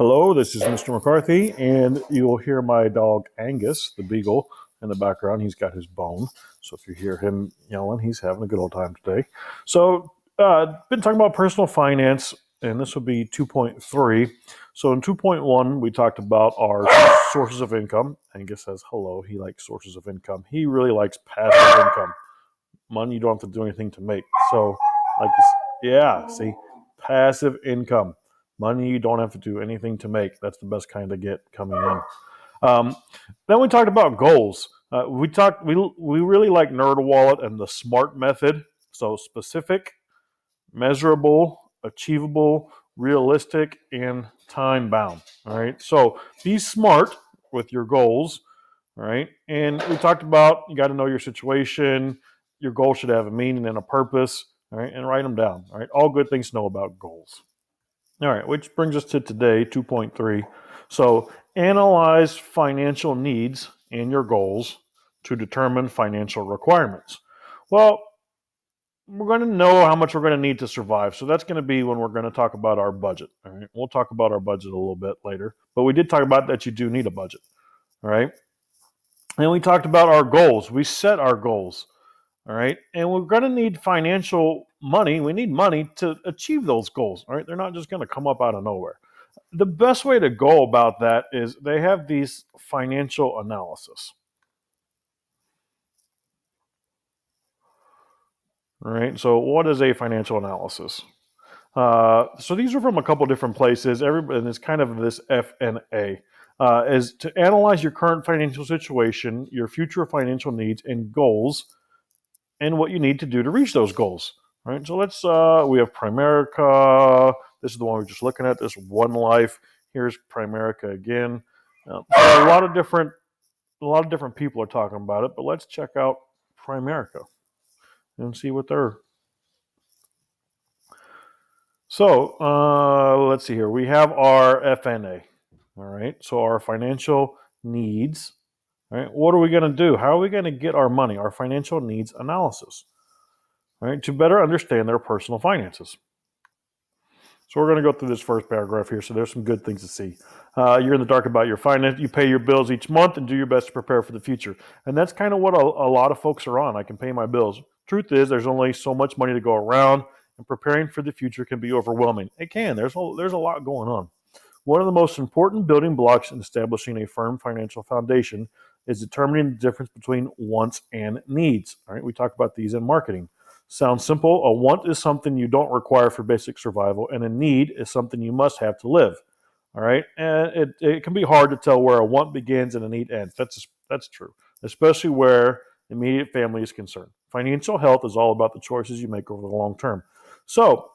Hello, this is Mr. McCarthy, and you'll hear my dog Angus, the beagle, in the background. He's got his bone. So if you hear him yelling, he's having a good old time today. So, been talking about personal finance, and this will be 2.3. So in 2.1, we talked about our sources of income. Angus says hello. He likes sources of income. He really likes passive income. Money you don't have to do anything to make. So, see, passive income. Money you don't have to do anything to make. That's the best kind to get coming in. Then we talked about goals. We really like NerdWallet and the SMART method. So specific, measurable, achievable, realistic, and time bound. All right. So be smart with your goals. All right. And we talked about you got to know your situation. Your goal should have a meaning and a purpose. All right. And write them down. All right. All good things to know about goals. All right, which brings us to today, 2.3. So analyze financial needs and your goals to determine financial requirements. Well, we're going to know how much we're going to need to survive. So that's going to be when we're going to talk about our budget. All right, we'll talk about our budget a little bit later, but we did talk about that you do need a budget. All right, and we talked about our goals. We set our goals. All right. And we're going to need financial money. We need money to achieve those goals. All right. They're not just going to come up out of nowhere. The best way to go about that is they have these financial analysis. All right. So, what is a financial analysis? So these are from a couple different places. And it's kind of this FNA. Is to analyze your current financial situation, your future financial needs and goals, and what you need to do to reach those goals. Right. So we have Primerica. This is the one we're just looking at. This One Life. Here's Primerica again. So a lot of different people are talking about it, but let's check out Primerica and see what they're. So let's see here. We have our FNA. All right. So our financial needs. All right. What are we going to do? How are we going to get our money? Our financial needs analysis. Right, to better understand their personal finances. So we're going to go through this first paragraph here. So there's some good things to see. You're in the dark about your finance. You pay your bills each month and do your best to prepare for the future. And that's kind of what a lot of folks are on. I can pay my bills. Truth is, there's only so much money to go around, and preparing for the future can be overwhelming. It can. There's a lot going on. One of the most important building blocks in establishing a firm financial foundation is determining the difference between wants and needs. All right, we talk about these in marketing. Sounds simple. A want is something you don't require for basic survival, and a need is something you must have to live. All right, and it can be hard to tell where a want begins and a need ends. That's true, especially where immediate family is concerned. Financial health is all about the choices you make over the long term. So,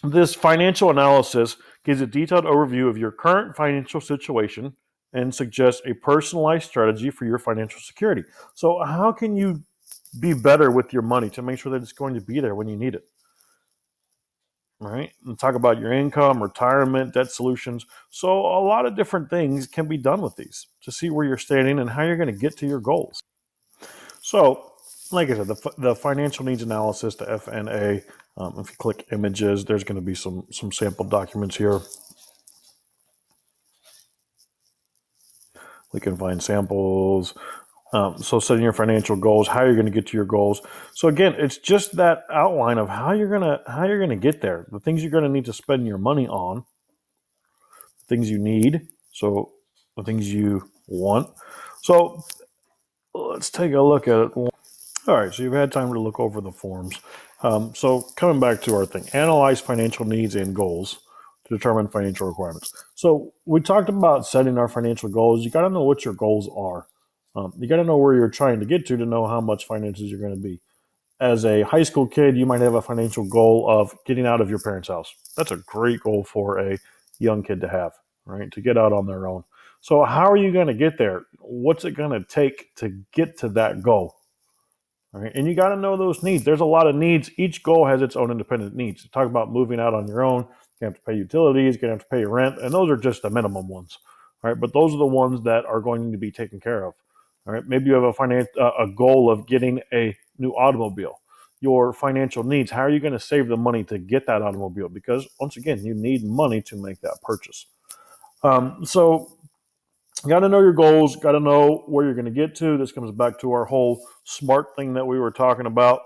this financial analysis gives a detailed overview of your current financial situation and suggests a personalized strategy for your financial security. So, how can you be better with your money to make sure that it's going to be there when you need it? All right. And talk about your income, retirement, debt solutions. So a lot of different things can be done with these to see where you're standing and how you're going to get to your goals. So, like I said, the financial needs analysis, the FNA. If you click images, there's going to be some sample documents here. We can find samples. So setting your financial goals, how you're going to get to your goals. So again, it's just that outline of how you're gonna get there. The things you're going to need to spend your money on, things you need, so the things you want. So let's take a look at it. All right, so you've had time to look over the forms. So coming back to our thing, analyze financial needs and goals to determine financial requirements. So we talked about setting our financial goals. You got to know what your goals are. You got to know where you're trying to get to know how much finances you're going to be. As a high school kid, you might have a financial goal of getting out of your parents' house. That's a great goal for a young kid to have, right? To get out on their own. So how are you going to get there? What's it going to take to get to that goal? All right, and you got to know those needs. There's a lot of needs. Each goal has its own independent needs. You talk about moving out on your own. You have to pay utilities. You're going to have to pay your rent, and those are just the minimum ones. All right, but those are the ones that are going to be taken care of. All right, maybe you have a goal of getting a new automobile. Your financial needs, how are you going to save the money to get that automobile? Because once again, you need money to make that purchase. So you got to know your goals, got to know where you're going to get to. This comes back to our whole SMART thing that we were talking about.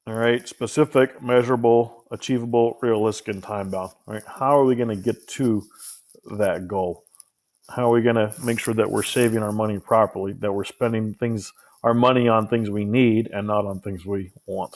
All right, specific, measurable, achievable, realistic, and time bound. All right, how are we going to get to that goal? How are we going to make sure that we're saving our money properly, that we're spending our money on things we need and not on things we want?